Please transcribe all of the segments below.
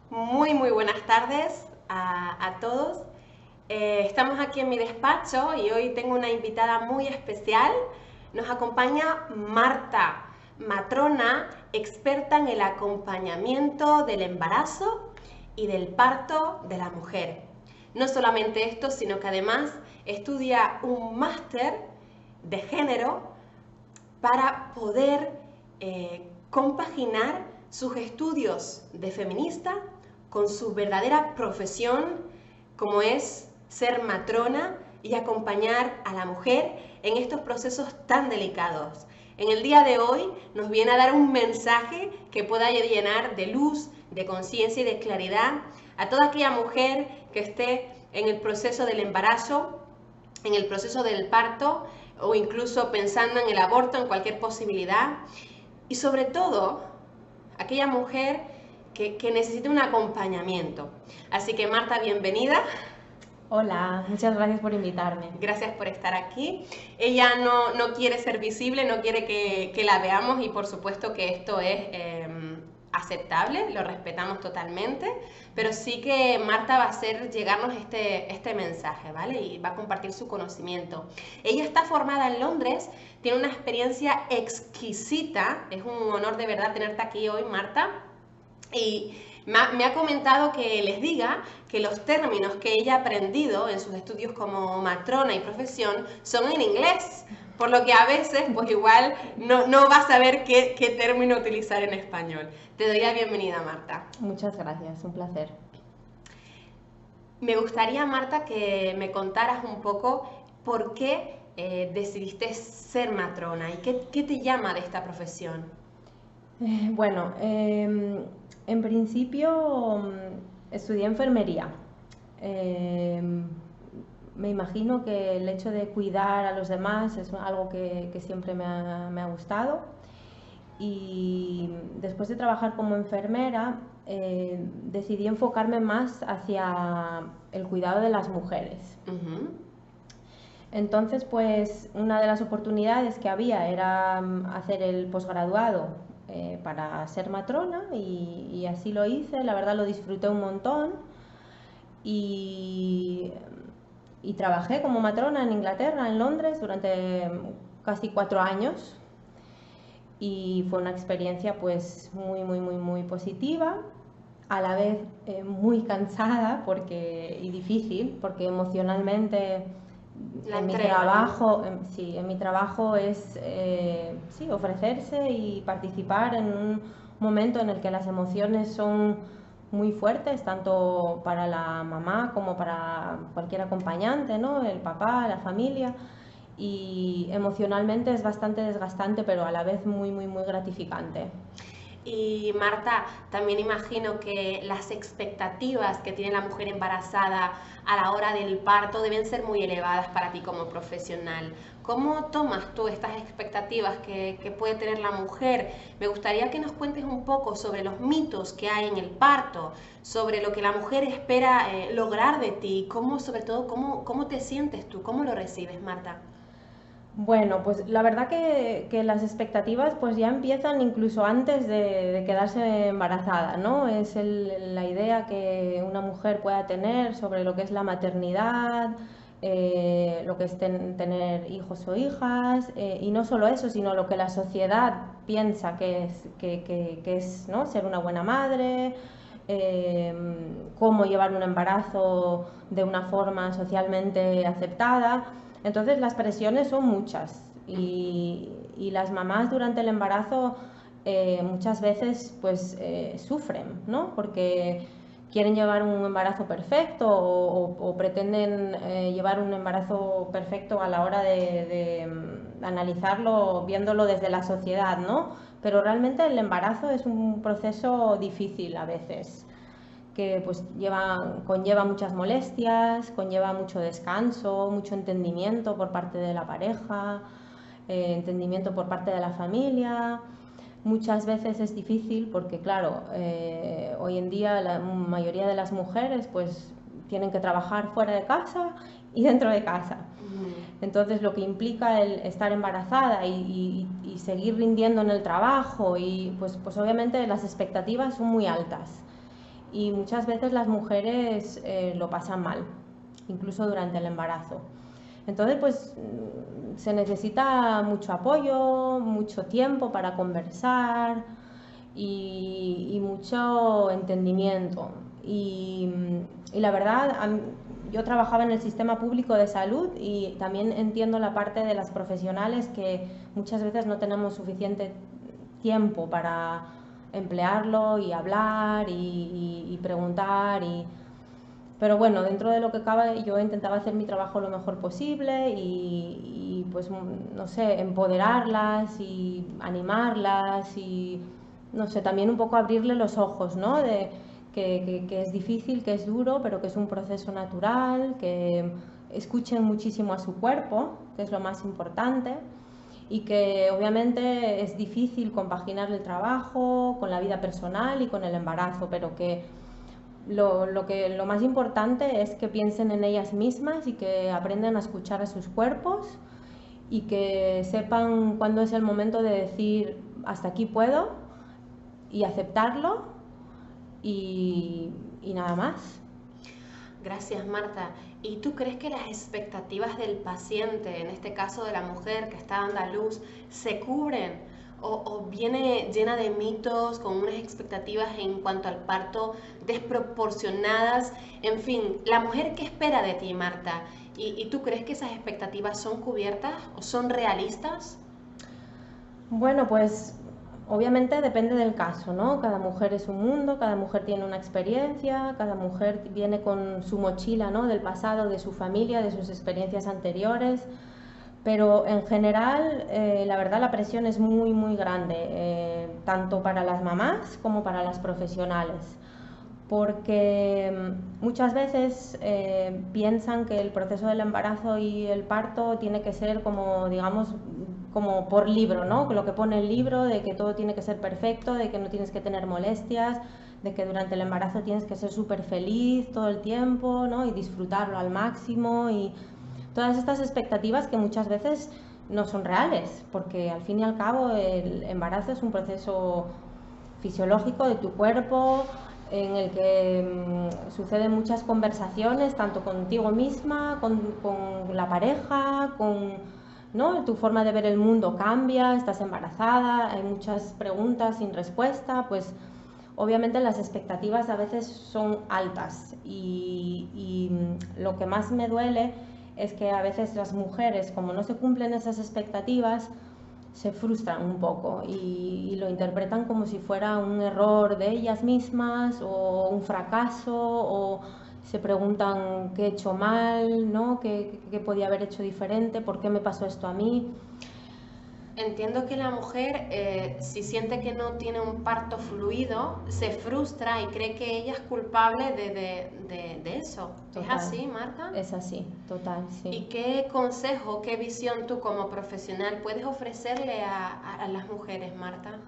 Muy buenas tardes a todos. Estamos aquí en mi despacho y hoy tengo una invitada muy especial. Nos acompaña Marta, matrona, experta en el acompañamiento del embarazo y del parto de la mujer. No solamente esto, sino que además estudia un máster de género para poder compaginar sus estudios de feminista con su verdadera profesión, como es ser matrona y acompañar a la mujer en estos procesos tan delicados. En el día de hoy nos viene a dar un mensaje que pueda llenar de luz, de conciencia y de claridad a toda aquella mujer que esté en el proceso del embarazo, en el proceso del parto o incluso pensando en el aborto, en cualquier posibilidad. Y sobre todo, aquella mujer que necesite un acompañamiento. Así que Marta, bienvenida. Hola, muchas gracias por invitarme. Gracias por estar aquí. Ella no quiere ser visible, no quiere que la veamos y por supuesto que esto es aceptable, lo respetamos totalmente, pero sí que Marta va a hacer llegarnos este mensaje, ¿vale? Y va a compartir su conocimiento. Ella está formada en Londres, tiene una experiencia exquisita, es un honor de verdad tenerte aquí hoy, Marta, y me ha comentado que les diga que los términos que ella ha aprendido en sus estudios como matrona y profesión son en inglés, por lo que a veces pues igual no va a saber qué término utilizar en español. Te doy la bienvenida, Marta. Muchas gracias, un placer. Me gustaría, Marta, que me contaras un poco por qué decidiste ser matrona y qué te llama de esta profesión. Bueno, en principio estudié enfermería. Me imagino que el hecho de cuidar a los demás es algo que siempre me ha gustado. Y después de trabajar como enfermera, decidí enfocarme más hacia el cuidado de las mujeres. Entonces, pues una de las oportunidades que había era hacer el posgraduado para ser matrona y así lo hice. La verdad lo disfruté un montón y, y trabajé como matrona en Inglaterra, en Londres, durante casi 4 años y fue una experiencia pues muy positiva, a la vez muy cansada y difícil porque emocionalmente La en mi entrega, trabajo, sí, en mi trabajo es sí, ofrecerse y participar en un momento en el que las emociones son muy fuertes, tanto para la mamá como para cualquier acompañante, ¿no? El papá, la familia, y emocionalmente es bastante desgastante, pero a la vez muy gratificante. Y Marta, también imagino que las expectativas que tiene la mujer embarazada a la hora del parto deben ser muy elevadas para ti como profesional. ¿Cómo tomas tú estas expectativas que puede tener la mujer? Me gustaría que nos cuentes un poco sobre los mitos que hay en el parto, sobre lo que la mujer espera lograr de ti, sobre todo cómo te sientes tú, cómo lo recibes, Marta. Bueno, pues la verdad que las expectativas pues ya empiezan incluso antes de quedarse embarazada, ¿no? Es la idea que una mujer pueda tener sobre lo que es la maternidad, lo que es tener hijos o hijas, y no solo eso, sino lo que la sociedad piensa que es, ¿no? Ser una buena madre, cómo llevar un embarazo de una forma socialmente aceptada. Entonces las presiones son muchas y las mamás durante el embarazo muchas veces pues sufren, ¿no? Porque quieren llevar un embarazo perfecto o pretenden llevar un embarazo perfecto a la hora de analizarlo, viéndolo desde la sociedad, ¿no? Pero realmente el embarazo es un proceso difícil a veces que pues conlleva muchas molestias, conlleva mucho descanso, mucho entendimiento por parte de la pareja, entendimiento por parte de la familia. Muchas veces es difícil porque, claro, hoy en día la mayoría de las mujeres pues tienen que trabajar fuera de casa y dentro de casa. Entonces lo que implica el estar embarazada y seguir rindiendo en el trabajo y pues obviamente las expectativas son muy altas. y muchas veces las mujeres lo pasan mal, incluso durante el embarazo. Entonces, pues se necesita mucho apoyo, mucho tiempo para conversar y mucho entendimiento. Y la verdad, yo trabajaba en el sistema público de salud y también entiendo la parte de las profesionales que muchas veces no tenemos suficiente tiempo para emplearlo y hablar y preguntar. Pero bueno, dentro de lo que cabe yo intentaba hacer mi trabajo lo mejor posible y pues no sé, empoderarlas y animarlas y no sé, también un poco abrirle los ojos, ¿no? De que es difícil, que es duro, pero que es un proceso natural, que escuchen muchísimo a su cuerpo, que es lo más importante, y que obviamente es difícil compaginar el trabajo con la vida personal y con el embarazo, pero que lo más importante es que piensen en ellas mismas y que aprendan a escuchar a sus cuerpos y que sepan cuándo es el momento de decir hasta aquí puedo y aceptarlo y nada más. Gracias, Marta. ¿Y tú crees que las expectativas del paciente, en este caso de la mujer que está dando a luz, se cubren? ¿O viene llena de mitos, con unas expectativas en cuanto al parto desproporcionadas? En fin, la mujer, ¿qué espera de ti, Marta? ¿Y tú crees que esas expectativas son cubiertas o son realistas? Bueno, pues obviamente depende del caso, ¿no? Cada mujer es un mundo, cada mujer tiene una experiencia, cada mujer viene con su mochila, ¿no? Del pasado, de su familia, de sus experiencias anteriores. Pero en general, la verdad, la presión es muy, muy grande, tanto para las mamás como para las profesionales, porque muchas veces piensan que el proceso del embarazo y el parto tiene que ser como, digamos, como por libro, ¿no? Lo que pone el libro, de que todo tiene que ser perfecto, de que no tienes que tener molestias, de que durante el embarazo tienes que ser súper feliz todo el tiempo, ¿no? Y disfrutarlo al máximo y todas estas expectativas que muchas veces no son reales, porque al fin y al cabo el embarazo es un proceso fisiológico de tu cuerpo en el que suceden muchas conversaciones, tanto contigo misma, con la pareja, ¿no? Tu forma de ver el mundo cambia, estás embarazada, hay muchas preguntas sin respuesta, pues obviamente las expectativas a veces son altas y lo que más me duele es que a veces las mujeres, como no se cumplen esas expectativas, se frustran un poco y lo interpretan como si fuera un error de ellas mismas o un fracaso o se preguntan qué he hecho mal, ¿no? ¿Qué podía haber hecho diferente? ¿Por qué me pasó esto a mí? Entiendo que la mujer, si siente que no tiene un parto fluido, se frustra y cree que ella es culpable de eso. Total. ¿Es así, Marta? Es así, total, sí. ¿Y qué consejo, qué visión tú como profesional puedes ofrecerle a las mujeres, Marta?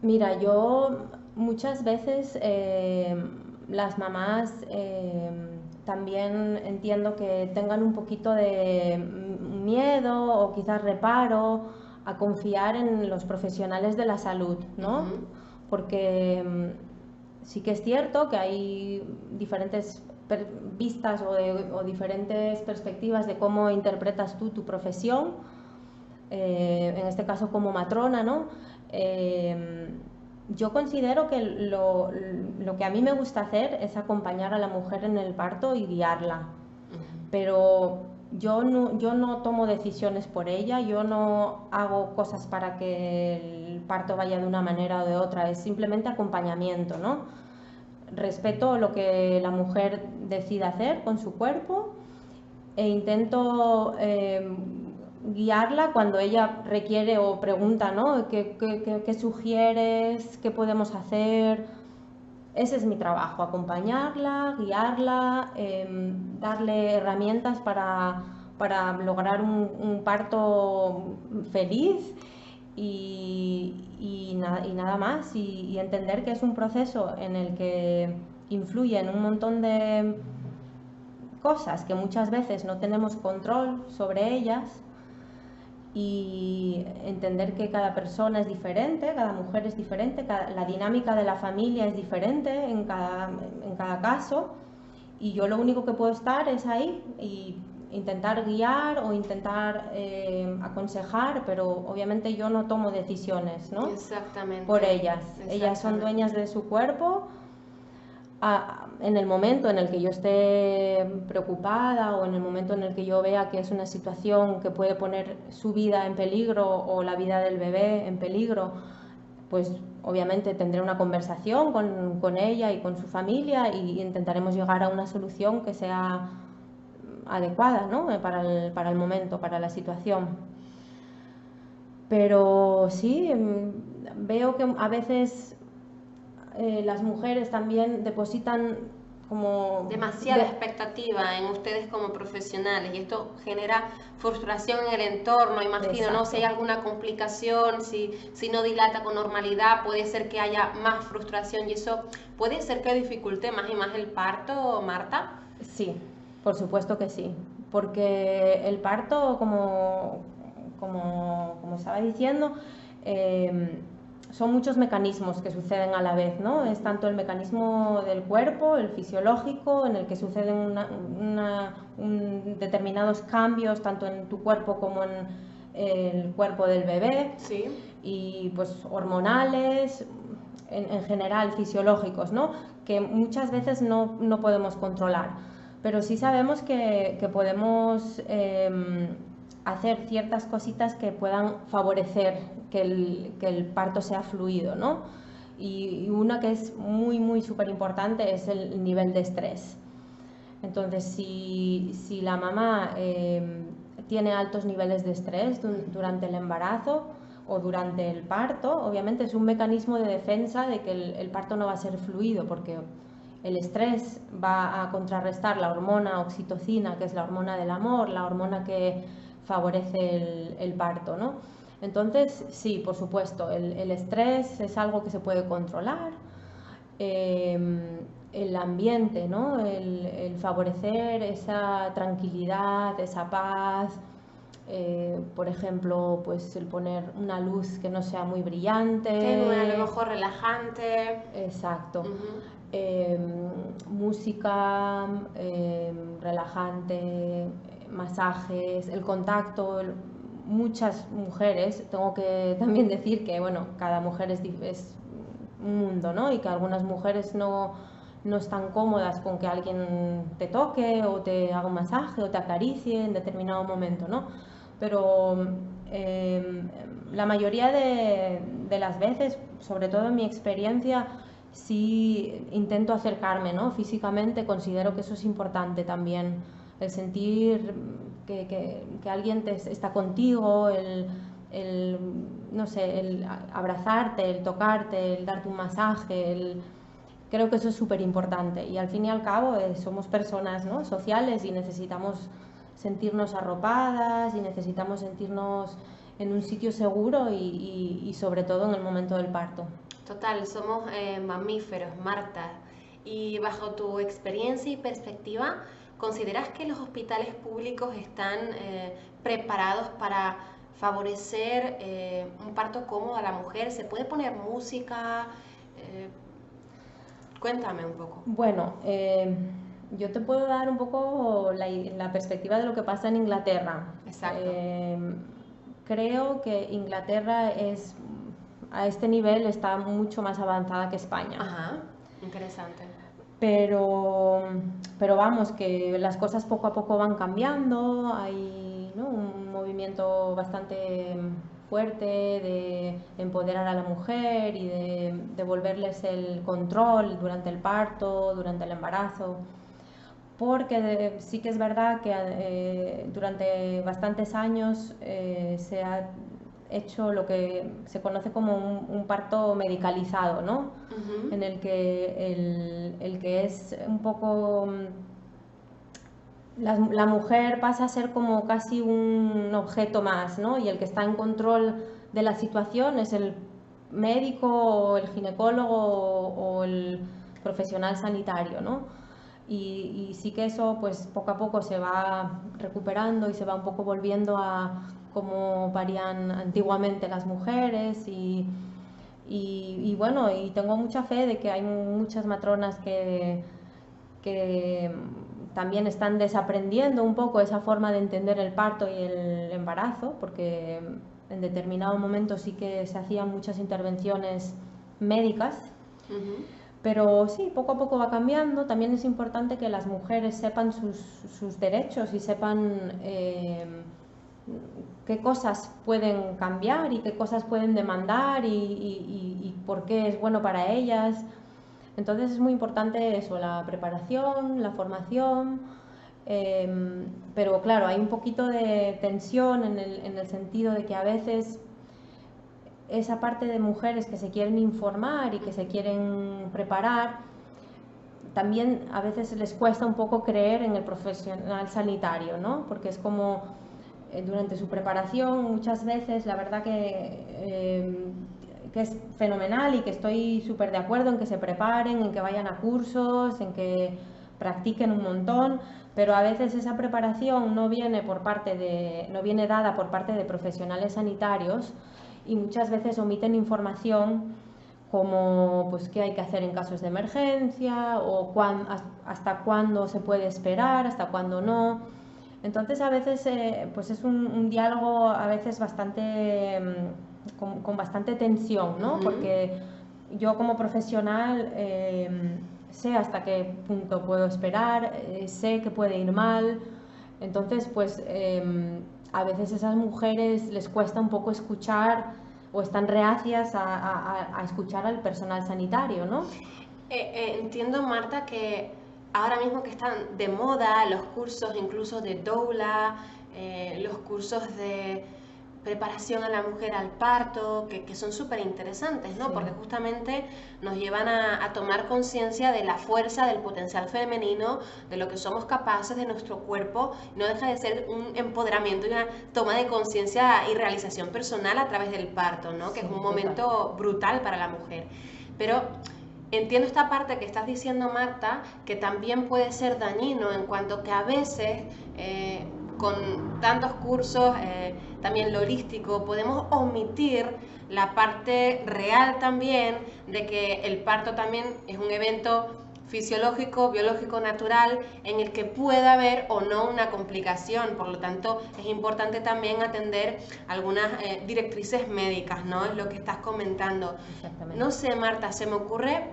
Mira, yo muchas veces las mamás también entiendo que tengan un poquito de miedo o quizás reparo a confiar en los profesionales de la salud, ¿no? Porque sí que es cierto que hay diferentes vistas o diferentes perspectivas de cómo interpretas tú tu profesión, en este caso como matrona, ¿no? Yo considero que lo que a mí me gusta hacer es acompañar a la mujer en el parto y guiarla, pero yo no tomo decisiones por ella, yo no hago cosas para que el parto vaya de una manera o de otra, es simplemente acompañamiento, ¿no? Respeto lo que la mujer decida hacer con su cuerpo e intento guiarla cuando ella requiere o pregunta, ¿no? ¿Qué sugieres? ¿Qué podemos hacer? Ese es mi trabajo, acompañarla, guiarla, darle herramientas para lograr un parto feliz y nada más. Y entender que es un proceso en el que influyen un montón de cosas que muchas veces no tenemos control sobre ellas y entender que cada persona es diferente, cada mujer es diferente, la dinámica de la familia es diferente en cada caso, y yo lo único que puedo estar es ahí y intentar guiar o intentar aconsejar, pero obviamente yo no tomo decisiones, ¿no? Exactamente. Por ellas. Ellas son dueñas de su cuerpo. En el momento en el que yo esté preocupada o en el momento en el que yo vea que es una situación que puede poner su vida en peligro o la vida del bebé en peligro, pues obviamente tendré una conversación con ella y con su familia y intentaremos llegar a una solución que sea adecuada, ¿no? para el momento, para la situación. Pero sí, veo que a veces las mujeres también depositan como demasiada expectativa en ustedes como profesionales, y esto genera frustración en el entorno, imagino. Exacto. ¿No? Si hay alguna complicación, si no dilata con normalidad, puede ser que haya más frustración, y eso puede ser que dificulte más y más el parto, Marta. Sí, por supuesto que sí, porque el parto, como estaba diciendo, son muchos mecanismos que suceden a la vez, ¿no? Es tanto el mecanismo del cuerpo, el fisiológico, en el que suceden determinados cambios tanto en tu cuerpo como en el cuerpo del bebé, sí. Y pues hormonales, en general fisiológicos, ¿no? Que muchas veces no podemos controlar, pero sí sabemos que podemos hacer ciertas cositas que puedan favorecer que el parto sea fluido, ¿no? Y una que es muy súper importante es el nivel de estrés. Entonces, si la mamá tiene altos niveles de estrés durante el embarazo o durante el parto, obviamente es un mecanismo de defensa de que el parto no va a ser fluido, porque el estrés va a contrarrestar la hormona oxitocina, que es la hormona del amor, la hormona que favorece el parto, ¿no? Entonces, sí, por supuesto, el estrés es algo que se puede controlar. El ambiente, ¿no? El favorecer esa tranquilidad, esa paz. Por ejemplo, pues el poner una luz que no sea muy brillante. Tenue, a lo mejor relajante. Exacto. Música relajante, masajes, el contacto. Muchas mujeres, tengo que también decir que, bueno, cada mujer es un mundo, ¿no? Y que algunas mujeres no están cómodas con que alguien te toque o te haga un masaje o te acaricie en determinado momento, ¿no? Pero la mayoría de las veces, sobre todo en mi experiencia, sí intento acercarme, ¿no? Físicamente considero que eso es importante también, el sentir que alguien está contigo, no sé, el abrazarte, el tocarte, el darte un masaje, creo que eso es súper importante. Y al fin y al cabo somos personas, ¿no? sociales, y necesitamos sentirnos arropadas y necesitamos sentirnos en un sitio seguro y sobre todo en el momento del parto. Total, somos mamíferos, Marta. Y bajo tu experiencia y perspectiva, ¿consideras que los hospitales públicos están preparados para favorecer un parto cómodo a la mujer? ¿Se puede poner música? Cuéntame un poco. Bueno, yo te puedo dar un poco la perspectiva de lo que pasa en Inglaterra. Exacto. Creo que Inglaterra a este nivel está mucho más avanzada que España. Ajá, interesante. Pero vamos, que las cosas poco a poco van cambiando, hay, ¿no? un movimiento bastante fuerte de empoderar a la mujer y de devolverles el control durante el parto, durante el embarazo, porque sí que es verdad que durante bastantes años se ha hecho lo que se conoce como un parto medicalizado, ¿no? Uh-huh. En el que el que es un poco... La mujer pasa a ser como casi un objeto más, ¿no? Y el que está en control de la situación es el médico o el ginecólogo o el profesional sanitario, ¿no? Y sí que eso pues poco a poco se va recuperando y se va un poco volviendo a cómo parían antiguamente las mujeres y bueno, y tengo mucha fe de que hay muchas matronas que también están desaprendiendo un poco esa forma de entender el parto y el embarazo, porque en determinado momento sí que se hacían muchas intervenciones médicas, pero sí, poco a poco va cambiando. También es importante que las mujeres sepan sus derechos y sepan qué cosas pueden cambiar y qué cosas pueden demandar y por qué es bueno para ellas. Entonces es muy importante eso, la preparación, la formación, pero claro, hay un poquito de tensión en el sentido de que a veces esa parte de mujeres que se quieren informar y que se quieren preparar, también a veces les cuesta un poco creer en el profesional sanitario, ¿no? Porque es como durante su preparación muchas veces, la verdad que es fenomenal y que estoy súper de acuerdo en que se preparen, en que vayan a cursos, en que practiquen un montón, pero a veces esa preparación no viene dada por parte de profesionales sanitarios y muchas veces omiten información como pues qué hay que hacer en casos de emergencia o hasta cuándo se puede esperar, hasta cuándo no. Entonces a veces pues es un diálogo a veces bastante con bastante tensión, ¿no? Porque yo como profesional sé hasta qué punto puedo esperar, sé que puede ir mal, entonces pues a veces a esas mujeres les cuesta un poco escuchar o están reacias a escuchar al personal sanitario, ¿no? Entiendo, Marta, que ahora mismo que están de moda los cursos incluso de doula, los cursos de preparación a la mujer al parto, que son súper interesantes, ¿no? Sí. Porque justamente nos llevan a tomar conciencia de la fuerza, del potencial femenino, de lo que somos capaces de nuestro cuerpo. No deja de ser un empoderamiento y una toma de conciencia y realización personal a través del parto, ¿no? Que Sí, es un momento brutal para la mujer. Pero entiendo esta parte que estás diciendo, Marta, que también puede ser dañino en cuanto que a veces con tantos cursos, también lo holístico, podemos omitir la parte real también de que el parto también es un evento fisiológico, biológico, natural, en el que puede haber o no una complicación. Por lo tanto, es importante también atender algunas directrices médicas, ¿no? Es lo que estás comentando. Exactamente. No sé, Marta, se me ocurre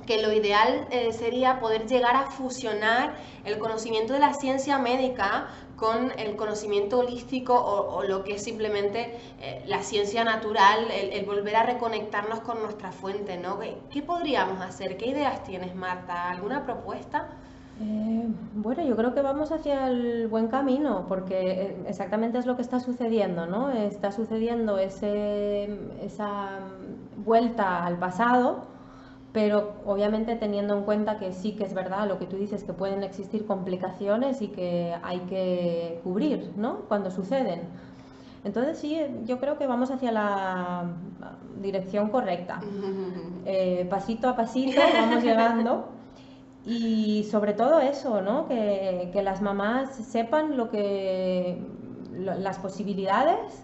que lo ideal sería poder llegar a fusionar el conocimiento de la ciencia médica con el conocimiento holístico o lo que es simplemente la ciencia natural, el volver a reconectarnos con nuestra fuente, ¿no? ¿Qué podríamos hacer? ¿Qué ideas tienes, Marta? ¿Alguna propuesta? Bueno, yo creo que vamos hacia el buen camino, porque exactamente es lo que está sucediendo, ¿no? Está sucediendo esa vuelta al pasado, pero obviamente teniendo en cuenta que sí que es verdad lo que tú dices, que pueden existir complicaciones y que hay que cubrir, ¿no? Cuando suceden. Entonces sí, yo creo que vamos hacia la dirección correcta. Pasito a pasito vamos llegando. Y sobre todo eso, ¿no? Que las mamás sepan las posibilidades,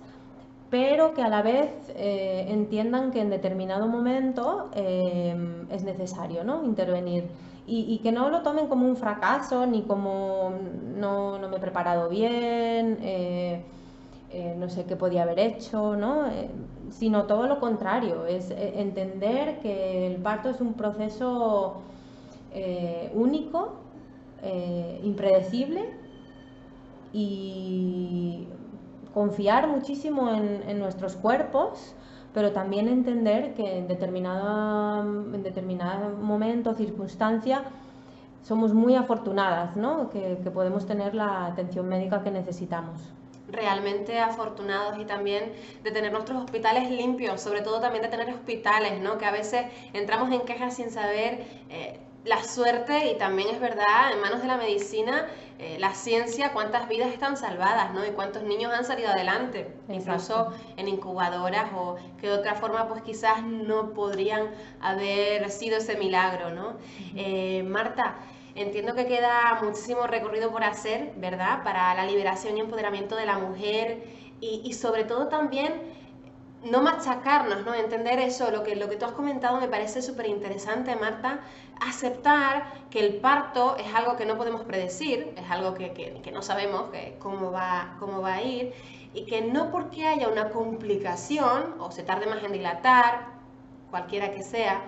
pero que a la vez entiendan que en determinado momento es necesario, ¿no? Intervenir. Y que no lo tomen como un fracaso, ni como no me he preparado bien, no sé qué podía haber hecho, ¿no? Sino todo lo contrario, es entender que el parto es un proceso único, impredecible y confiar muchísimo en nuestros cuerpos, pero también entender que en determinado momento, circunstancia, somos muy afortunadas, ¿no? Que podemos tener la atención médica que necesitamos. Realmente afortunados y también de tener nuestros hospitales limpios, sobre todo también de tener hospitales, ¿no? Que a veces entramos en quejas sin saber la suerte, y también es verdad, en manos de la medicina, la ciencia, cuántas vidas están salvadas, ¿no? Y cuántos niños han salido adelante, incluso en incubadoras, o que de otra forma pues quizás no podrían haber sido ese milagro, ¿no? Marta, entiendo que queda muchísimo recorrido por hacer, ¿verdad? Para la liberación y empoderamiento de la mujer y sobre todo también no machacarnos, ¿no? Entender eso, lo que tú has comentado me parece súper interesante, Marta, aceptar que el parto es algo que no podemos predecir, es algo que no sabemos cómo va a ir, y que no porque haya una complicación o se tarde más en dilatar, cualquiera que sea,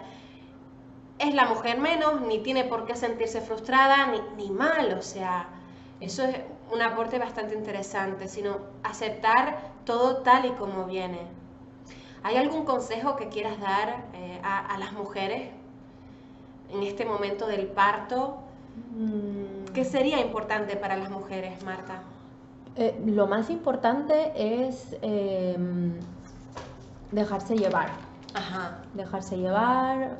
es la mujer menos, ni tiene por qué sentirse frustrada, ni mal, o sea, eso es un aporte bastante interesante, sino aceptar todo tal y como viene. ¿Hay algún consejo que quieras dar a las mujeres en este momento del parto? ¿Qué sería importante para las mujeres, Marta? Lo más importante es dejarse llevar. Ajá. Dejarse llevar,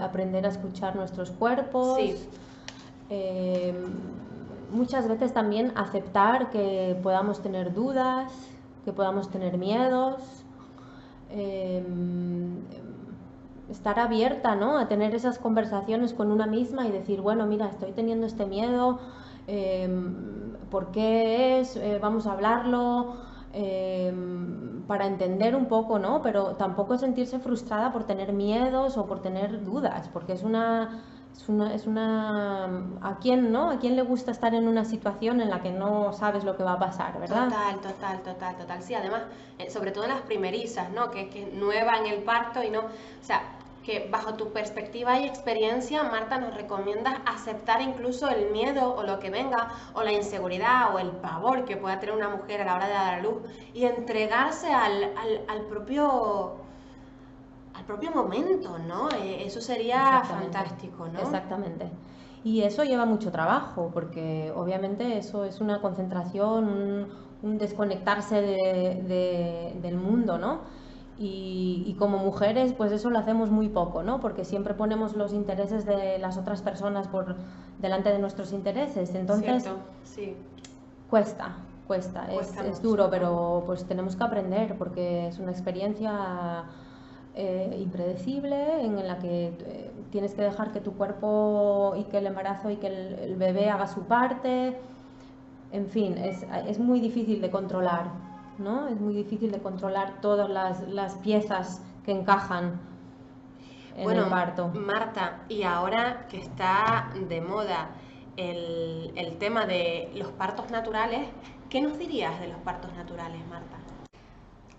aprender a escuchar nuestros cuerpos. Sí. Muchas veces también aceptar que podamos tener dudas, que podamos tener miedos. Estar abierta, ¿no? A tener esas conversaciones con una misma y decir, bueno, mira, estoy teniendo este miedo, ¿por qué es? Vamos a hablarlo, para entender un poco, ¿no? Pero tampoco sentirse frustrada por tener miedos o por tener dudas, porque ¿a quién, no? ¿A quién le gusta estar en una situación en la que no sabes lo que va a pasar, verdad? Total. Sí, además, sobre todo en las primerizas, ¿no? Que es nueva en el parto y no, o sea, que bajo tu perspectiva y experiencia, Marta, nos recomiendas aceptar incluso el miedo o lo que venga, o la inseguridad o el pavor que pueda tener una mujer a la hora de dar a luz y entregarse al propio momento, ¿no? Eso sería fantástico, ¿no? Exactamente. Y eso lleva mucho trabajo, porque obviamente eso es una concentración, un desconectarse del mundo, ¿no? Y como mujeres, pues eso lo hacemos muy poco, ¿no? Porque siempre ponemos los intereses de las otras personas por delante de nuestros intereses. Entonces, cierto, sí. Cuesta, es duro, pero pues tenemos que aprender porque es una experiencia impredecible en la que tienes que dejar que tu cuerpo y que el embarazo y que el bebé haga su parte. En fin, es muy difícil de controlar, ¿no? Es muy difícil de controlar todas las piezas que encajan en el parto. Marta, y ahora que está de moda el tema de los partos naturales, ¿qué nos dirías de los partos naturales, Marta?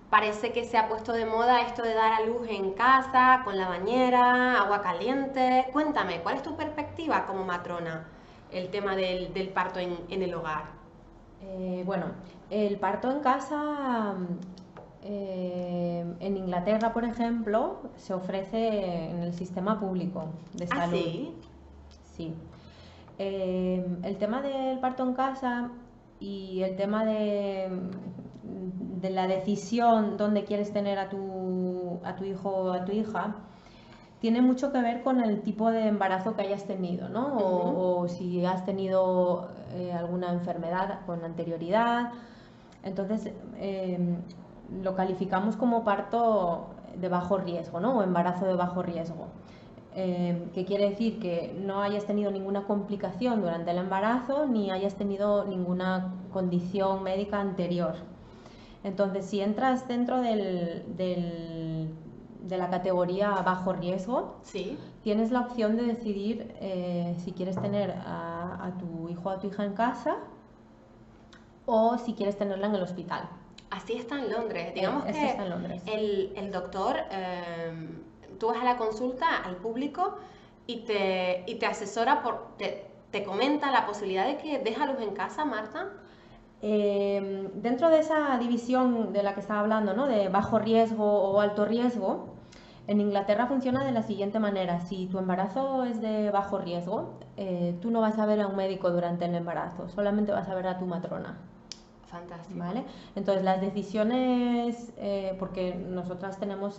Parece que se ha puesto de moda esto de dar a luz en casa, con la bañera, agua caliente. Cuéntame, ¿cuál es tu perspectiva como matrona, el tema del parto en el hogar? Bueno, el parto en casa, en Inglaterra, por ejemplo, se ofrece en el sistema público de salud. ¿Ah, sí? Sí. El tema del parto en casa y el tema de la decisión dónde quieres tener a tu hijo o a tu hija tiene mucho que ver con el tipo de embarazo que hayas tenido, ¿no? O si has tenido alguna enfermedad con anterioridad. Entonces, lo calificamos como parto de bajo riesgo, ¿no? O embarazo de bajo riesgo. Que quiere decir que no hayas tenido ninguna complicación durante el embarazo ni hayas tenido ninguna condición médica anterior. Entonces, si entras dentro de la categoría bajo riesgo, ¿sí? Tienes la opción de decidir si quieres tener a tu hijo o a tu hija en casa o si quieres tenerla en el hospital. Así está en Londres. Digamos que está en Londres. El doctor, tú vas a la consulta al público y te asesora, te comenta la posibilidad de que dejes a luz en casa, Marta. Dentro de esa división de la que estaba hablando, ¿no? De bajo riesgo o alto riesgo, en Inglaterra funciona de la siguiente manera. Si tu embarazo es de bajo riesgo, tú no vas a ver a un médico durante el embarazo, solamente vas a ver a tu matrona. Fantástico. ¿Vale? Entonces las decisiones, porque nosotras tenemos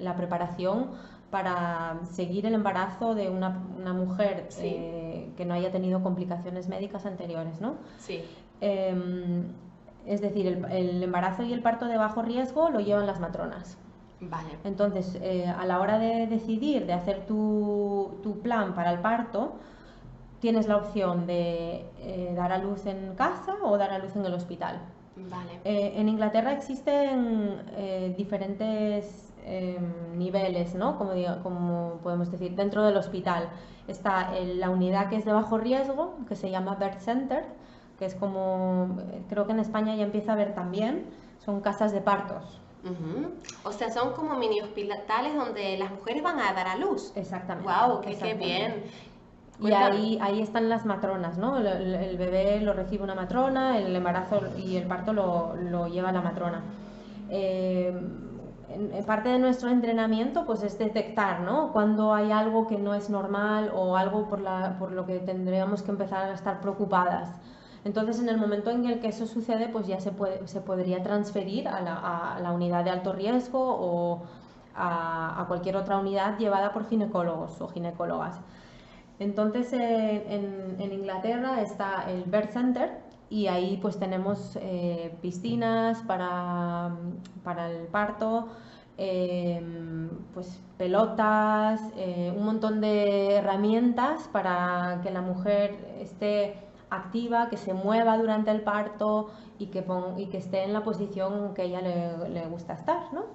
la preparación para seguir el embarazo de una mujer sí. Que no haya tenido complicaciones médicas anteriores, ¿no? Sí. Es decir, el embarazo y el parto de bajo riesgo lo llevan las matronas. Vale. Entonces, a la hora de decidir, de hacer tu plan para el parto, tienes la opción de dar a luz en casa o dar a luz en el hospital. Vale. En Inglaterra existen diferentes niveles, ¿no? Como podemos decir, dentro del hospital. Está la unidad que es de bajo riesgo, que se llama Birth Center, que es como, creo que en España ya empieza a haber también, son casas de partos. Ujú. O sea, son como mini hospitales donde las mujeres van a dar a luz. Exactamente. Wow, qué Exactamente. bien. Y Cuéntame. ahí están las matronas, ¿no? El bebé lo recibe una matrona, el embarazo y el parto lo lleva la matrona. En parte de nuestro entrenamiento pues es detectar, ¿no? Cuando hay algo que no es normal o algo por lo que tendríamos que empezar a estar preocupadas. Entonces, en el momento en el que eso sucede, pues ya se podría transferir a la unidad de alto riesgo o a cualquier otra unidad llevada por ginecólogos o ginecólogas. Entonces, en Inglaterra está el Birth Center y ahí pues tenemos piscinas para el parto, pues pelotas, un montón de herramientas para que la mujer esté activa, que se mueva durante el parto y que esté en la posición que a ella le gusta estar, ¿no?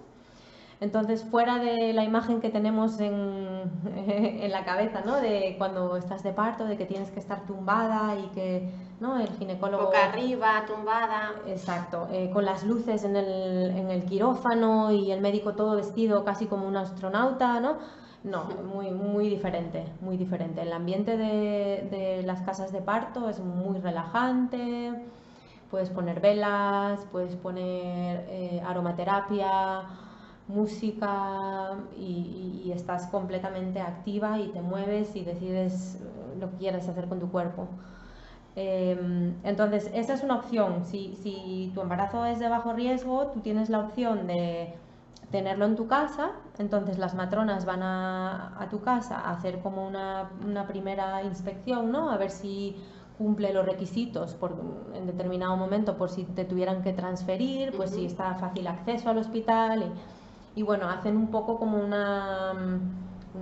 Entonces, fuera de la imagen que tenemos en la cabeza, ¿no? De cuando estás de parto, de que tienes que estar tumbada y que, ¿no? El ginecólogo... Boca arriba, tumbada. Exacto, con las luces en el quirófano y el médico todo vestido casi como un astronauta, ¿no? No, muy diferente, muy diferente. El ambiente de las casas de parto es muy relajante, puedes poner velas, puedes poner aromaterapia, música y estás completamente activa y te mueves y decides lo que quieres hacer con tu cuerpo. Entonces, esa es una opción. Si tu embarazo es de bajo riesgo, tú tienes la opción de tenerlo en tu casa, entonces las matronas van a tu casa a hacer como una primera inspección, ¿no? A ver si cumple los requisitos en determinado momento por si te tuvieran que transferir, pues si está fácil acceso al hospital y bueno, hacen un poco como un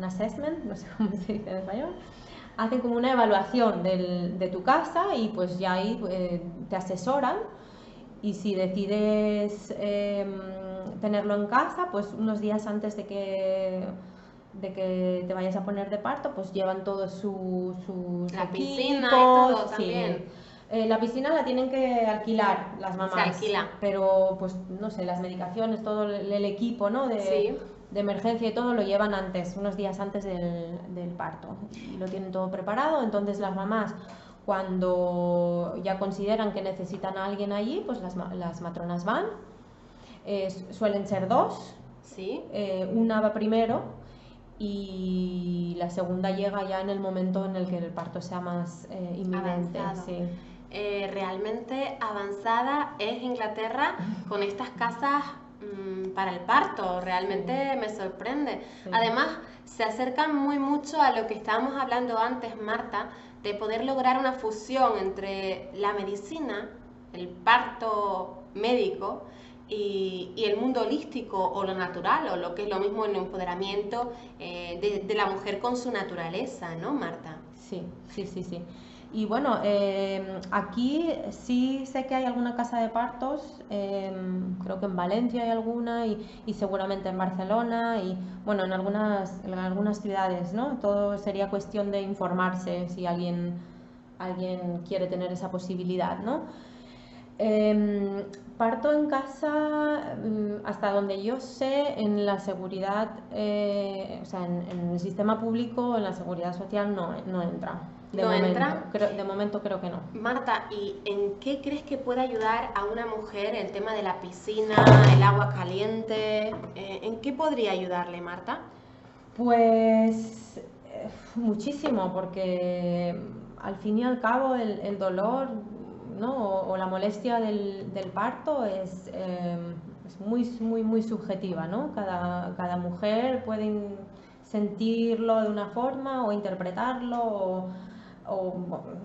assessment, no sé cómo se dice en español, hacen como una evaluación de tu casa y pues ya ahí te asesoran y si decides tenerlo en casa, pues unos días antes de que te vayas a poner de parto, pues llevan todo su La equipo, piscina y todo sí. también. La piscina la tienen que alquilar las mamás, Se alquila. pero pues no sé, las medicaciones, todo el equipo, ¿no? Sí. De emergencia y todo lo llevan antes, unos días antes del parto y lo tienen todo preparado, entonces las mamás cuando ya consideran que necesitan a alguien allí, pues las matronas van, suelen ser dos, Sí. Una va primero y la segunda llega ya en el momento en el que el parto sea más inminente. Avanzado. Sí. Realmente avanzada es Inglaterra con estas casas para el parto, realmente me sorprende. Sí. Además, se acercan muy mucho a lo que estábamos hablando antes, Marta, de poder lograr una fusión entre la medicina, el parto médico y el mundo holístico o lo natural o lo que es lo mismo el empoderamiento de la mujer con su naturaleza, ¿no, Marta? Sí. Y bueno, aquí sí sé que hay alguna casa de partos, creo que en Valencia hay alguna y seguramente en Barcelona y bueno, en algunas ciudades, ¿no? Todo sería cuestión de informarse si alguien quiere tener esa posibilidad, ¿no? Parto en casa, hasta donde yo sé, en la seguridad, o sea, en el sistema público, en la seguridad social no entra. ¿No entra? De momento creo que no. Marta, ¿y en qué crees que puede ayudar a una mujer el tema de la piscina, el agua caliente? ¿En qué podría ayudarle, Marta? Pues muchísimo, porque al fin y al cabo el dolor, ¿no? o la molestia del parto es muy subjetiva, ¿no? Cada mujer puede sentirlo de una forma o interpretarlo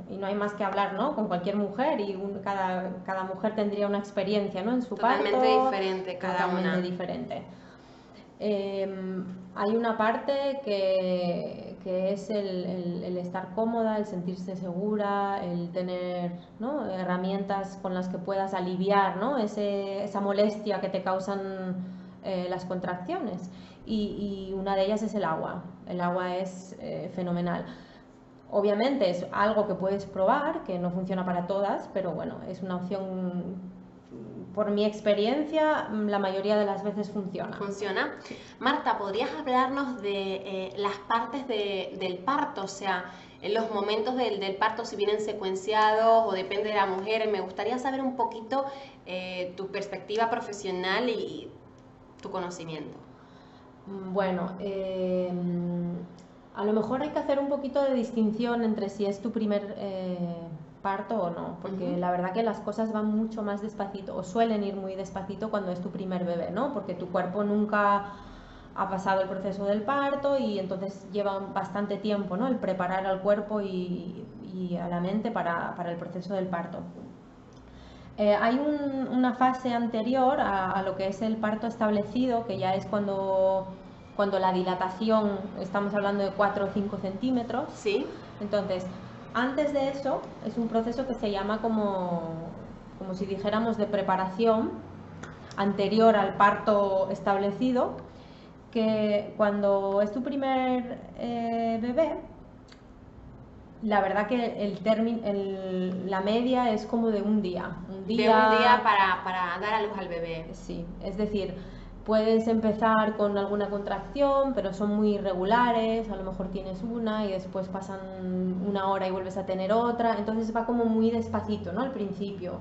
y no hay más que hablar, ¿no? Con cualquier mujer y cada mujer tendría una experiencia, ¿no? En su Totalmente parto, diferente cada totalmente una. diferente. Hay una parte que que es el estar cómoda, el sentirse segura, el tener, ¿no?, herramientas con las que puedas aliviar, ¿no?, esa molestia que te causan las contracciones. Y una de ellas es el agua. El agua es fenomenal. Obviamente es algo que puedes probar, que no funciona para todas, pero bueno, es una opción. Por mi experiencia, la mayoría de las veces funciona. ¿Funciona? Marta, ¿podrías hablarnos de las partes del parto? O sea, los momentos del parto, si vienen secuenciados o depende de la mujer. Me gustaría saber un poquito tu perspectiva profesional y tu conocimiento. Bueno, a lo mejor hay que hacer un poquito de distinción entre si es tu primer parto o no, porque la verdad que las cosas van mucho más despacito, o suelen ir muy despacito cuando es tu primer bebé, ¿no? Porque tu cuerpo nunca ha pasado el proceso del parto y entonces lleva bastante tiempo, ¿no?, el preparar al cuerpo y a la mente para el proceso del parto. Hay una fase anterior a lo que es el parto establecido, que ya es cuando la dilatación, estamos hablando de 4 o 5 centímetros. Sí. Entonces, antes de eso, es un proceso que se llama como si dijéramos de preparación anterior al parto establecido, que cuando es tu primer bebé, la verdad que la media es como de un día. De un día para dar a luz al bebé. Sí, es decir, puedes empezar con alguna contracción, pero son muy irregulares, a lo mejor tienes una y después pasan una hora y vuelves a tener otra, entonces va como muy despacito, ¿no?, al principio.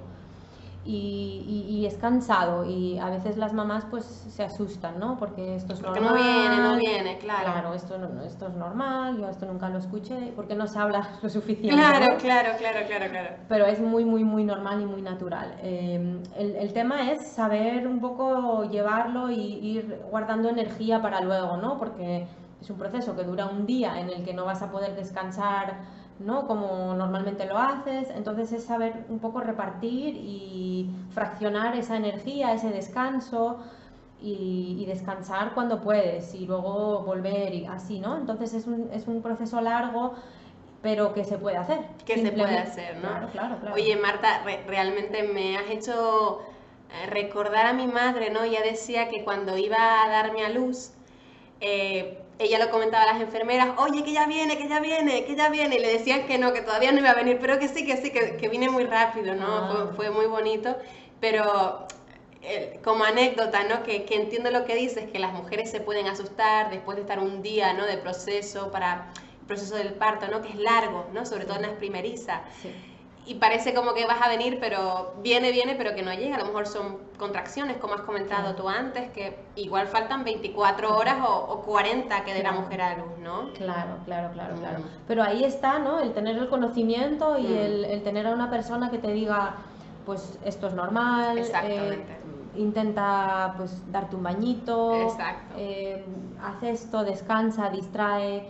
Y es cansado y a veces las mamás pues se asustan, ¿no?, porque esto es normal. Porque no viene, claro. Claro, esto es normal, yo esto nunca lo escuché, porque no se habla lo suficiente. Claro, ¿no? claro. Pero es muy normal y muy natural. El tema es saber un poco llevarlo y ir guardando energía para luego, ¿no?, porque es un proceso que dura un día en el que no vas a poder descansar, ¿no?, como normalmente lo haces. Entonces es saber un poco repartir y fraccionar esa energía, ese descanso y descansar cuando puedes y luego volver y así, ¿no? Entonces es un proceso largo, pero que se puede hacer. Que se puede hacer, ¿no? Claro. Oye, Marta, realmente me has hecho recordar a mi madre, ¿no? Ella decía que cuando iba a darme a luz, ella lo comentaba a las enfermeras: oye, que ya viene, y le decían que no, que todavía no iba a venir, pero que sí, que vine muy rápido, ¿no? Fue muy bonito, pero como anécdota, ¿no?, que entiendo lo que dices, que las mujeres se pueden asustar después de estar un día, ¿no?, de proceso para el proceso del parto, ¿no?, que es largo, ¿no?, sobre todo en las primerizas. Sí. Y parece como que vas a venir, pero viene, pero que no llega. A lo mejor son contracciones, como has comentado tú antes, que igual faltan 24 horas o 40 que dé la mujer a luz, ¿no? Claro. Pero ahí está, ¿no?, el tener el conocimiento y el tener a una persona que te diga, pues esto es normal. Exactamente. Intenta pues darte un bañito. Exacto. Haz esto, descansa, distrae.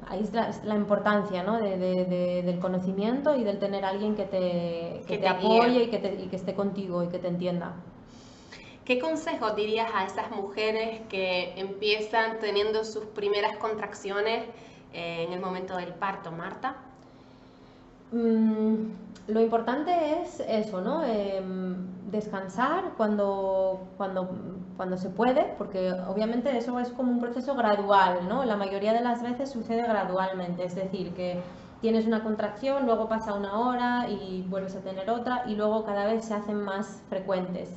Ahí es la importancia, ¿no?, del conocimiento y del tener a alguien que te apoye y que esté contigo y que te entienda. ¿Qué consejos dirías a esas mujeres que empiezan teniendo sus primeras contracciones en el momento del parto, Marta? Lo importante es eso, ¿no? Descansar cuando se puede, porque obviamente eso es como un proceso gradual, ¿no? La mayoría de las veces sucede gradualmente, es decir, que tienes una contracción, luego pasa una hora y vuelves a tener otra y luego cada vez se hacen más frecuentes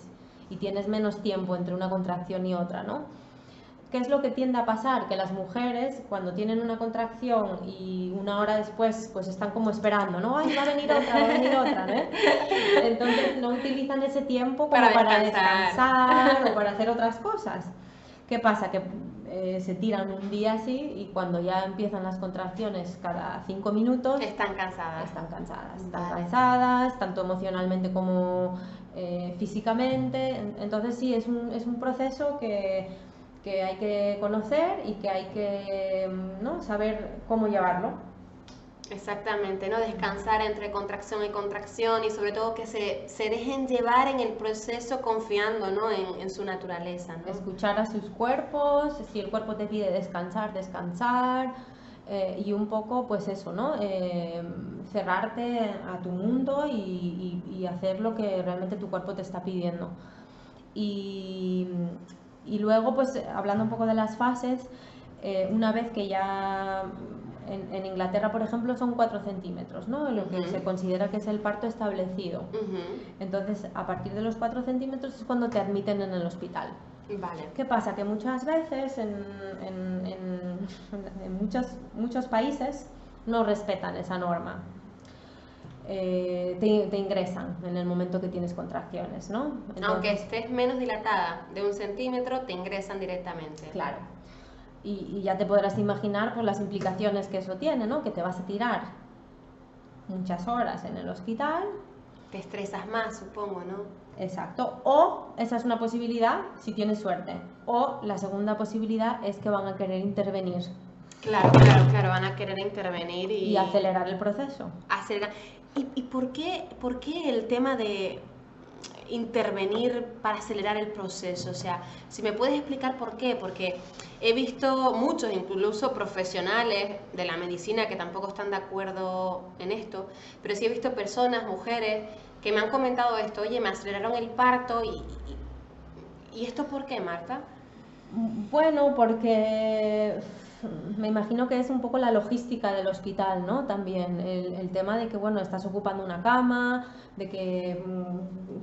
y tienes menos tiempo entre una contracción y otra, ¿no? ¿Qué es lo que tiende a pasar? Que las mujeres, cuando tienen una contracción y una hora después, pues están como esperando, ¿no? ¡Ay, va a venir otra! ¿no? Entonces no utilizan ese tiempo como para descansar o para hacer otras cosas. ¿Qué pasa? Que se tiran un día así y cuando ya empiezan las contracciones cada 5 minutos... Están cansadas. Están cansadas, tanto emocionalmente como físicamente. Entonces sí, es un proceso que hay que conocer y que hay que, ¿no?, saber cómo llevarlo. Exactamente, ¿no? Descansar entre contracción y contracción y sobre todo que se dejen llevar en el proceso confiando, ¿no? En su naturaleza, ¿no? Escuchar a sus cuerpos, si el cuerpo te pide descansar, descansar, y un poco pues eso, ¿no? Cerrarte a tu mundo y hacer lo que realmente tu cuerpo te está pidiendo. Y, y luego pues hablando un poco de las fases, una vez que ya en Inglaterra, por ejemplo, son 4 centímetros, ¿no? Lo que se considera que es el parto establecido. Entonces, a partir de los 4 centímetros es cuando te admiten en el hospital. Vale. ¿Qué pasa? Que muchas veces en muchos países no respetan esa norma. Te ingresan en el momento que tienes contracciones, ¿no? Entonces, aunque estés menos dilatada de 1 centímetro, te ingresan directamente. Claro. Y ya te podrás imaginar pues, las implicaciones que eso tiene, ¿no? Que te vas a tirar muchas horas en el hospital. Te estresas más, supongo, ¿no? Exacto. O esa es una posibilidad si tienes suerte. O la segunda posibilidad es que van a querer intervenir. Claro, van a querer intervenir y acelerar el proceso. Acelerar. ¿Y por qué el tema de intervenir para acelerar el proceso? O sea, si me puedes explicar por qué, porque he visto muchos, incluso profesionales de la medicina, que tampoco están de acuerdo en esto, pero sí he visto personas, mujeres, que me han comentado esto: oye, me aceleraron el parto, ¿y esto por qué, Marta? Bueno, porque me imagino que es un poco la logística del hospital, ¿no? También el tema de que, bueno, estás ocupando una cama, de que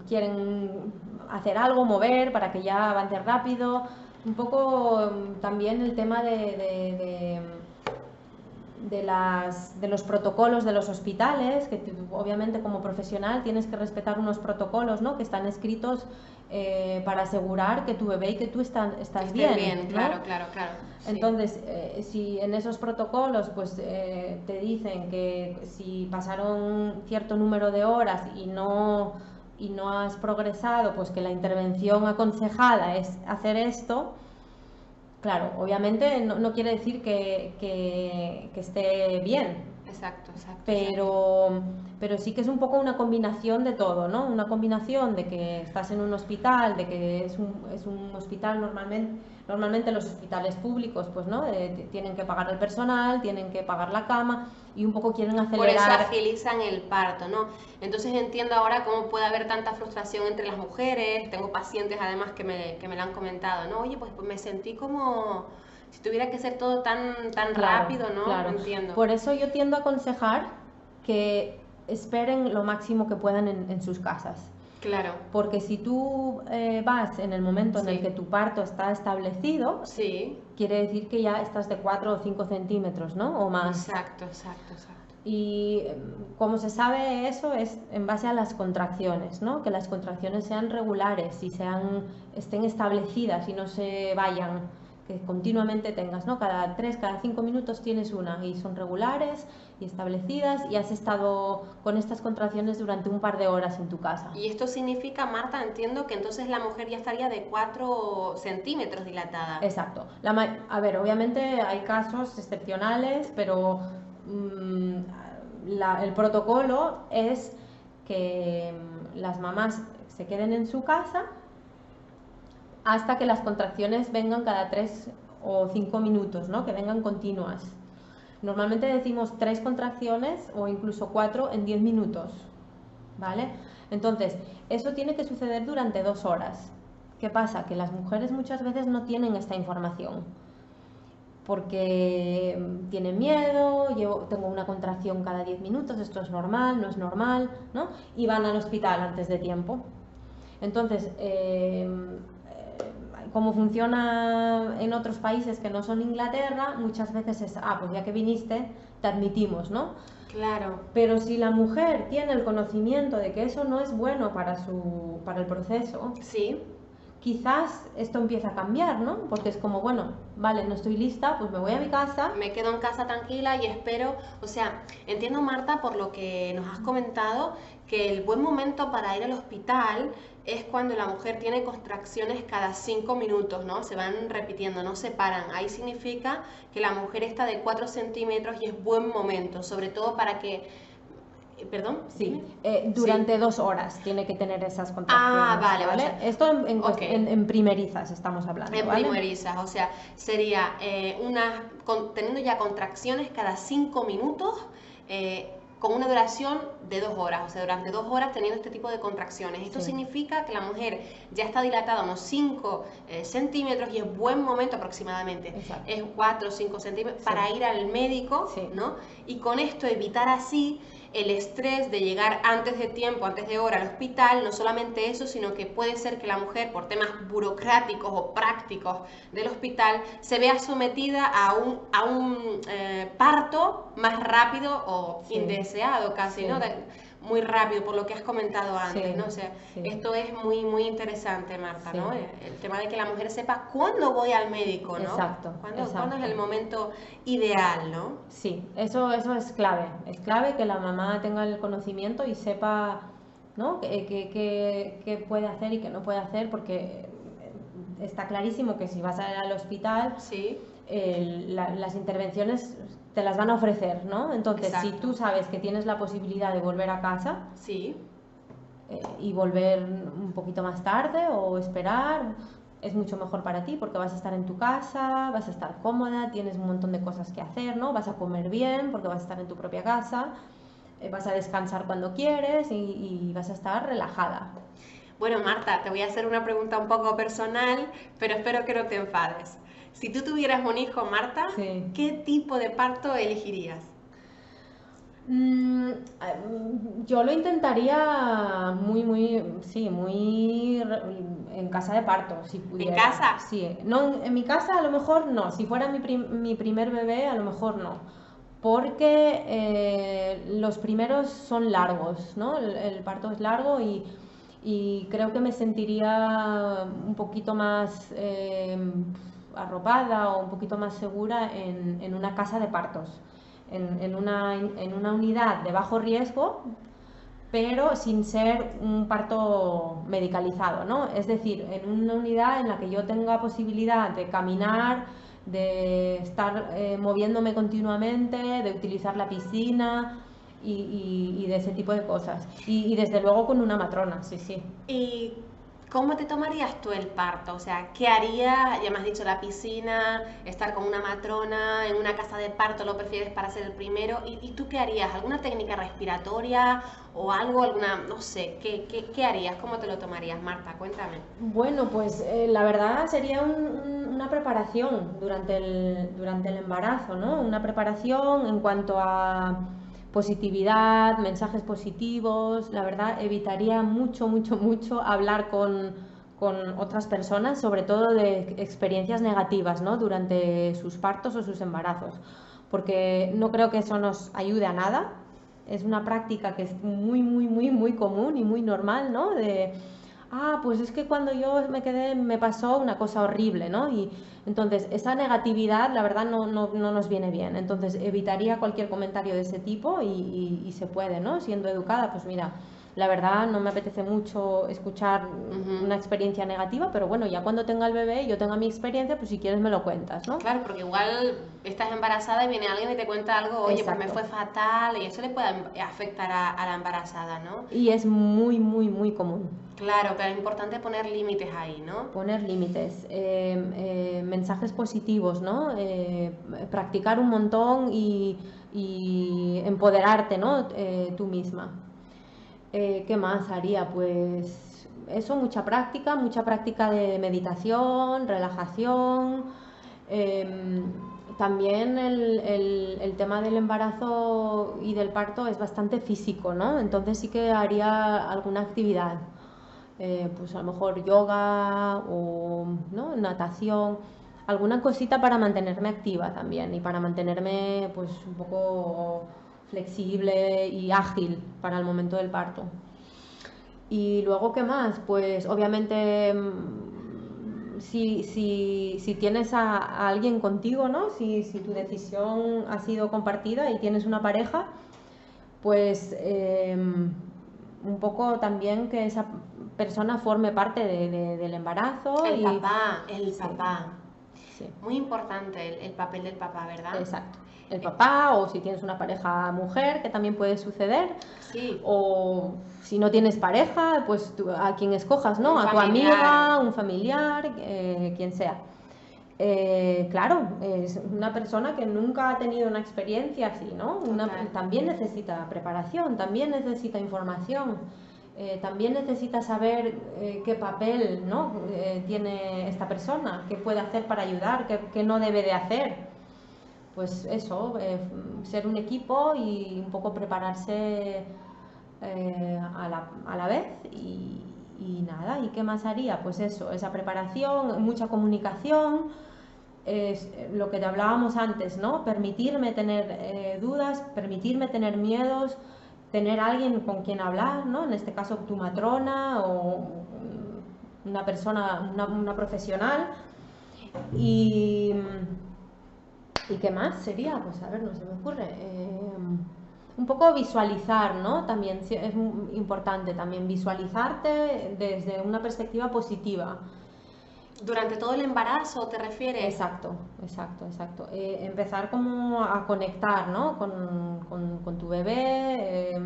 quieren hacer algo, mover para que ya avance rápido. Un poco también el tema de los protocolos de los hospitales, que obviamente como profesional tienes que respetar unos protocolos, ¿no? Que están escritos para asegurar que tu bebé y que tú estás bien, ¿no? Claro. Entonces, si en esos protocolos pues te dicen que si pasaron cierto número de horas y no has progresado, pues que la intervención aconsejada es hacer esto. Claro, obviamente no quiere decir que esté bien. Exacto. Pero sí que es un poco una combinación de todo, ¿no? Una combinación de que estás en un hospital, de que es un hospital normalmente los hospitales públicos, pues, ¿no? Tienen que pagar el personal, tienen que pagar la cama y un poco quieren acelerar. Por eso agilizan el parto, ¿no? Entonces entiendo ahora cómo puede haber tanta frustración entre las mujeres. Tengo pacientes además que me lo han comentado, ¿no? Oye, pues me sentí como si tuviera que ser todo tan rápido, ¿no? Claro. Entiendo. Por eso yo tiendo a aconsejar que esperen lo máximo que puedan en sus casas. Claro. Porque si tú vas en el momento en el que tu parto está establecido, quiere decir que ya estás de 4 o 5 centímetros, ¿no? O más. Exacto. Y como se sabe eso es en base a las contracciones, ¿no? Que las contracciones sean regulares y estén establecidas y no se vayan, que continuamente tengas, ¿no? Cada 3, cada 5 minutos tienes una y son regulares y establecidas y has estado con estas contracciones durante un par de horas en tu casa. Y esto significa, Marta, entiendo que entonces la mujer ya estaría de 4 centímetros dilatada. Exacto. A ver, obviamente hay casos excepcionales, pero el protocolo es que las mamás se queden en su casa hasta que las contracciones vengan cada 3 o 5 minutos, ¿no? Que vengan continuas. Normalmente decimos 3 contracciones o incluso 4 en 10 minutos, ¿vale? Entonces, eso tiene que suceder durante 2 horas. ¿Qué pasa? Que las mujeres muchas veces no tienen esta información porque tienen miedo, tengo una contracción cada 10 minutos, esto es normal, no es normal, ¿no? Y van al hospital antes de tiempo. Entonces, como funciona en otros países que no son Inglaterra, muchas veces es, pues ya que viniste, te admitimos, ¿no? Claro. Pero si la mujer tiene el conocimiento de que eso no es bueno para el proceso, quizás esto empieza a cambiar, ¿no? Porque es como, bueno, vale, no estoy lista, pues me voy a mi casa. Me quedo en casa tranquila y espero, o sea, entiendo Marta por lo que nos has comentado que el buen momento para ir al hospital es cuando la mujer tiene contracciones cada 5 minutos, ¿no? Se van repitiendo, no se paran. Ahí significa que la mujer está de 4 centímetros y es buen momento, sobre todo para que... ¿Perdón? Sí, durante 2 horas tiene que tener esas contracciones. Ah, vale, ¿vale? o sea, Esto okay. en primerizas estamos hablando. En ¿vale? primerizas, o sea, sería teniendo ya contracciones cada 5 minutos, con una duración de 2 horas, o sea, durante 2 horas teniendo este tipo de contracciones. Esto Sí. significa que la mujer ya está dilatada unos 5 centímetros y es buen momento aproximadamente, Exacto. es 4 o 5 centímetros, para ir al médico, Sí. ¿no? Y con esto evitar así el estrés de llegar antes de tiempo, antes de hora al hospital. No solamente eso, sino que puede ser que la mujer, por temas burocráticos o prácticos del hospital, se vea sometida a un parto más rápido o Sí. indeseado casi, Sí. ¿no? Muy rápido, por lo que has comentado antes, Sí, ¿no? O sea, sí. esto es muy, muy interesante, Marta, Sí. ¿no? El tema de que la mujer sepa cuándo voy al médico, ¿no? Exacto, ¿Cuándo exacto. es el momento ideal, ¿no? Sí, eso es clave. Es clave que la mamá tenga el conocimiento y sepa, ¿no? qué puede hacer y qué no puede hacer, porque está clarísimo que si vas a ir al hospital, Sí. las intervenciones te las van a ofrecer, ¿no? Entonces, Exacto. si tú sabes que tienes la posibilidad de volver a casa Sí. y volver un poquito más tarde o esperar, es mucho mejor para ti porque vas a estar en tu casa, vas a estar cómoda, tienes un montón de cosas que hacer, ¿no? Vas a comer bien porque vas a estar en tu propia casa, vas a descansar cuando quieres y vas a estar relajada. Bueno, Marta, te voy a hacer una pregunta un poco personal, pero espero que no te enfades. Si tú tuvieras un hijo, Marta, Sí. ¿qué tipo de parto elegirías? Yo lo intentaría muy en casa de parto, si pudiera. ¿En casa? Sí, no, en mi casa a lo mejor no, si fuera mi primer bebé a lo mejor no, porque los primeros son largos, ¿no? El parto es largo y creo que me sentiría un poquito más arropada o un poquito más segura en una casa de partos. En una unidad de bajo riesgo, pero sin ser un parto medicalizado, ¿no? Es decir, en una unidad en la que yo tenga posibilidad de caminar, de estar moviéndome continuamente, de utilizar la piscina y de ese tipo de cosas. Y desde luego con una matrona, sí, sí. ¿Y cómo te tomarías tú el parto? O sea, ¿qué harías? Ya me has dicho la piscina, estar con una matrona, en una casa de parto lo prefieres para ser el primero. ¿Y tú qué harías? ¿Alguna técnica respiratoria o algo, no sé, qué harías? ¿Cómo te lo tomarías, Marta? Cuéntame. Bueno, pues la verdad sería una preparación durante el embarazo, ¿no? Una preparación en cuanto a positividad, mensajes positivos. La verdad evitaría mucho hablar con otras personas, sobre todo de experiencias negativas, ¿no? Durante sus partos o sus embarazos, porque no creo que eso nos ayude a nada. Es una práctica que es muy común y muy normal, ¿no? Pues es que cuando yo me quedé me pasó una cosa horrible, ¿no? Y entonces esa negatividad, la verdad, no nos viene bien. Entonces evitaría cualquier comentario de ese tipo y se puede, ¿no? Siendo educada, pues mira, la verdad no me apetece mucho escuchar una experiencia negativa, pero bueno, ya cuando tenga el bebé y yo tenga mi experiencia, pues si quieres me lo cuentas, ¿no? Claro, porque igual estás embarazada y viene alguien y te cuenta algo, oye, Exacto. pues me fue fatal, y eso le puede afectar a la embarazada, ¿no? Y es muy común. Claro, pero es importante poner límites ahí, ¿no? Poner límites, mensajes positivos, ¿no? Practicar un montón y empoderarte, ¿no? Tú misma. ¿Qué más haría? Pues eso, mucha práctica de meditación, relajación. También el tema del embarazo y del parto es bastante físico, ¿no? Entonces sí que haría alguna actividad. Pues a lo mejor yoga o, ¿no? Natación, alguna cosita para mantenerme activa también y para mantenerme pues un poco flexible y ágil para el momento del parto. Y luego, ¿qué más? Pues obviamente si tienes a alguien contigo, ¿no? Si tu decisión ha sido compartida y tienes una pareja, pues un poco también que esa persona forme parte del embarazo. El y papá, el Sí. papá. Sí, Muy importante el papel del papá, ¿verdad? exacto. El papá, o si tienes una pareja mujer, que también puede suceder, Sí, o si no tienes pareja, pues a quien escojas, ¿no? Un A tu familiar. amiga, un familiar, quien sea. Claro, es una persona que nunca ha tenido una experiencia así, ¿no? Total. También necesita preparación, también necesita información, también necesita saber qué papel, ¿no? Tiene esta persona, qué puede hacer para ayudar, qué no debe de hacer. Pues eso, ser un equipo y un poco prepararse a la vez y nada, ¿y qué más haría? Pues eso, esa preparación, mucha comunicación, es lo que te hablábamos antes, ¿no? Permitirme tener dudas, permitirme tener miedos, tener alguien con quien hablar, ¿no? En este caso tu matrona o una persona, una profesional. ¿Y qué más sería? Pues a ver, no se me ocurre. Un poco visualizar, ¿no? También es muy importante también visualizarte desde una perspectiva positiva. ¿Durante todo el embarazo te refieres? Exacto, exacto, exacto. Empezar como a conectar, ¿no? Con tu bebé,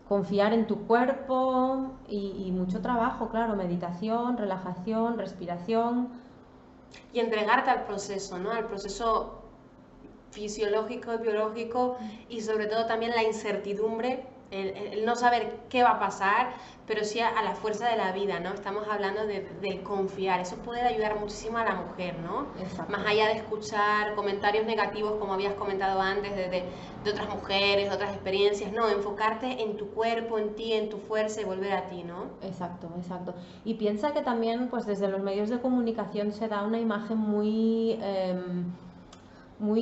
confiar en tu cuerpo y mucho trabajo, claro, meditación, relajación, respiración. Y entregarte al proceso, ¿no? Al proceso fisiológico, biológico y sobre todo también la incertidumbre, el no saber qué va a pasar, pero sí a la fuerza de la vida, ¿no? Estamos hablando de confiar, eso puede ayudar muchísimo a la mujer, ¿no? Exacto. Más allá de escuchar comentarios negativos, como habías comentado antes, de otras mujeres, de otras experiencias, no, enfocarte en tu cuerpo, en ti, en tu fuerza y volver a ti, ¿no? Exacto, exacto. Y piensa que también, pues desde los medios de comunicación se da una imagen muy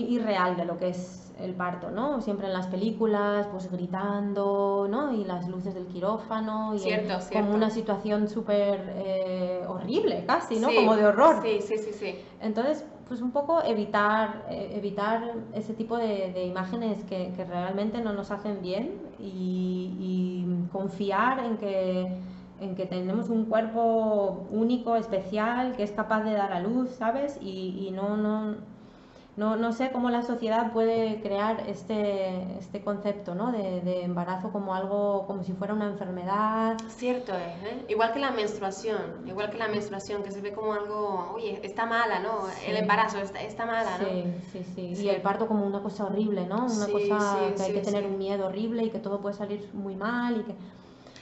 irreal de lo que es el parto, ¿no? Siempre en las películas, pues gritando, ¿no? Y las luces del quirófano, y Cierto, como cierto. una situación súper horrible, casi, ¿no? Sí, Como de horror. Sí, sí, sí, sí. Entonces, pues un poco evitar ese tipo de imágenes que realmente no nos hacen bien y confiar en que tenemos un cuerpo único, especial, que es capaz de dar a luz, ¿sabes? Y no sé cómo la sociedad puede crear este concepto, ¿no? de embarazo como algo, como si fuera una enfermedad. Cierto es, ¿eh? Igual que la menstruación, que se ve como algo, oye, está mala, ¿no? Sí. El embarazo está mala, ¿no? Sí, sí, sí. Sí. Y el parto como una cosa horrible, ¿no? Una Sí, cosa sí, que hay sí, que tener sí. un miedo horrible y que todo puede salir muy mal y que...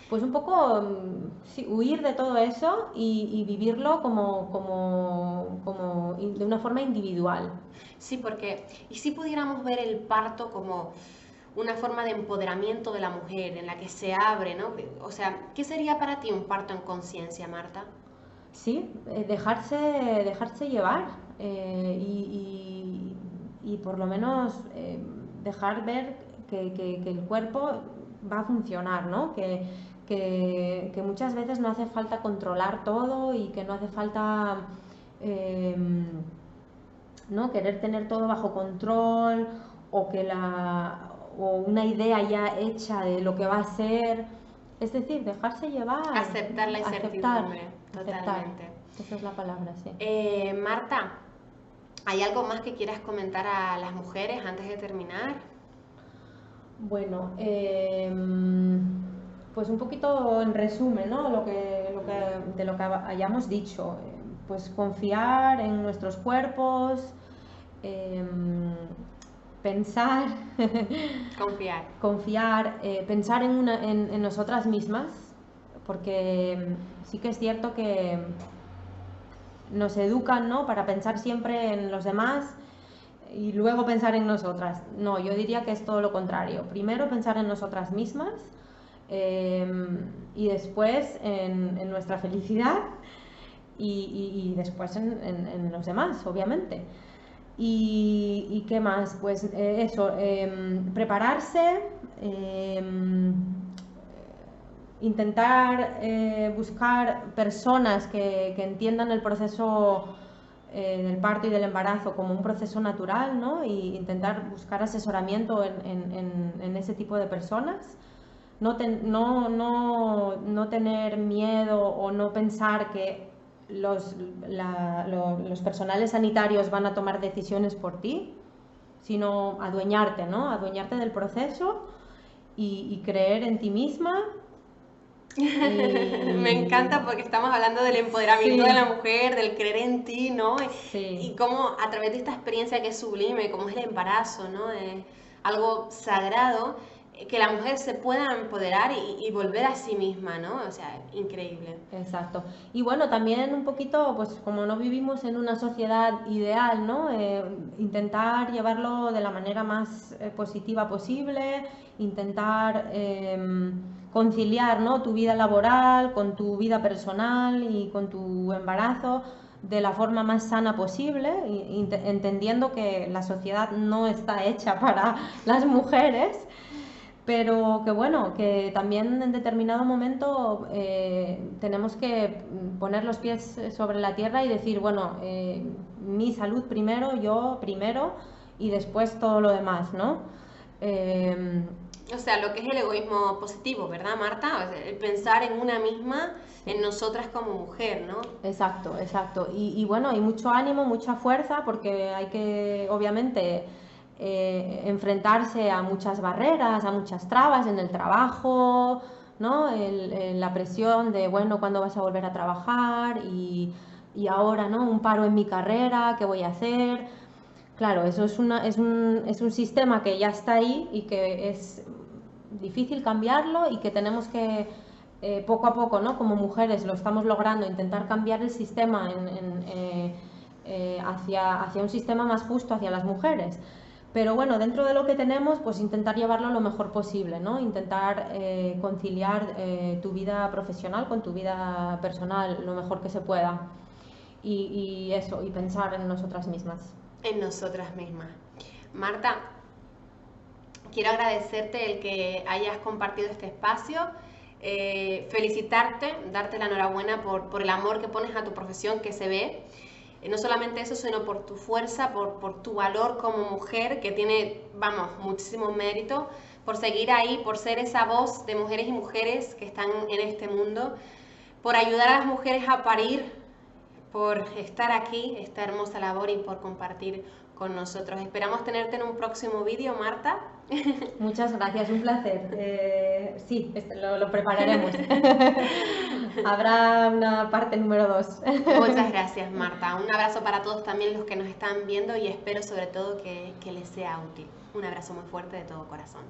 Pues un poco sí, huir de todo eso y vivirlo de una forma individual. Sí, porque, ¿y si pudiéramos ver el parto como una forma de empoderamiento de la mujer, en la que se abre, ¿no? O sea, ¿qué sería para ti un parto en conciencia, Marta? Sí, dejarse llevar y por lo menos dejar ver que el cuerpo va a funcionar, ¿no? Que muchas veces no hace falta controlar todo y que no hace falta ¿no? querer tener todo bajo control o una idea ya hecha de lo que va a ser. Es decir, dejarse llevar. Aceptar la incertidumbre, aceptar. totalmente. Esa es la palabra, sí. Marta, ¿hay algo más que quieras comentar a las mujeres antes de terminar? Bueno, pues un poquito en resumen, ¿no? De lo que hayamos dicho. Pues confiar en nuestros cuerpos, pensar, Confiar. pensar en nosotras mismas, porque sí que es cierto que nos educan, ¿no? Para pensar siempre en los demás y luego pensar en nosotras. No, yo diría que es todo lo contrario. Primero pensar en nosotras mismas y después en nuestra felicidad y después en los demás, obviamente. ¿Y qué más? Pues eso, prepararse, intentar buscar personas que entiendan el proceso del parto y del embarazo como un proceso natural, ¿no? Y intentar buscar asesoramiento en ese tipo de personas. No tener miedo o no pensar que los personales sanitarios van a tomar decisiones por ti, sino adueñarte, ¿no? Adueñarte del proceso y creer en ti misma. Me encanta porque estamos hablando del empoderamiento Sí. de la mujer, del creer en ti, ¿no? Sí. Y cómo a través de esta experiencia que es sublime, como es el embarazo, ¿no? Algo sagrado, que la mujer se pueda empoderar y volver a sí misma, ¿no? O sea, increíble. Exacto. Y bueno, también un poquito, pues como no vivimos en una sociedad ideal, ¿no? Intentar llevarlo de la manera más positiva posible, intentar conciliar, ¿no? Tu vida laboral con tu vida personal y con tu embarazo de la forma más sana posible, entendiendo que la sociedad no está hecha para las mujeres, pero que bueno, que también en determinado momento tenemos que poner los pies sobre la tierra y decir, bueno, mi salud primero, yo primero y después todo lo demás, ¿no? O sea, lo que es el egoísmo positivo, ¿verdad, Marta? O sea, el pensar en una misma, en nosotras como mujer, ¿no? Exacto, exacto. Y bueno, y mucho ánimo, mucha fuerza, porque hay que, obviamente, enfrentarse a muchas barreras, a muchas trabas en el trabajo, ¿no? La presión de, bueno, ¿cuándo vas a volver a trabajar? Y ahora, ¿no? Un paro en mi carrera, ¿qué voy a hacer? Claro, eso es un sistema que ya está ahí y que es difícil cambiarlo y que tenemos que poco a poco, ¿no? Como mujeres lo estamos logrando, intentar cambiar el sistema hacia un sistema más justo hacia las mujeres. Pero bueno, dentro de lo que tenemos, pues intentar llevarlo lo mejor posible, ¿no? Intentar conciliar tu vida profesional con tu vida personal lo mejor que se pueda. Y eso, y pensar en nosotras mismas. En nosotras mismas. Marta, quiero agradecerte el que hayas compartido este espacio, felicitarte, darte la enhorabuena por el amor que pones a tu profesión, que se ve. No solamente eso, sino por tu fuerza, por tu valor como mujer, que tiene, vamos, muchísimo mérito, por seguir ahí, por ser esa voz de mujeres y mujeres que están en este mundo, por ayudar a las mujeres a parir, por estar aquí, esta hermosa labor y por compartir con nosotros. Esperamos tenerte en un próximo vídeo, Marta. Muchas gracias, un placer. Sí, lo prepararemos. Habrá una parte número 2. Muchas gracias, Marta. Un abrazo para todos también los que nos están viendo y espero sobre todo que les sea útil. Un abrazo muy fuerte de todo corazón.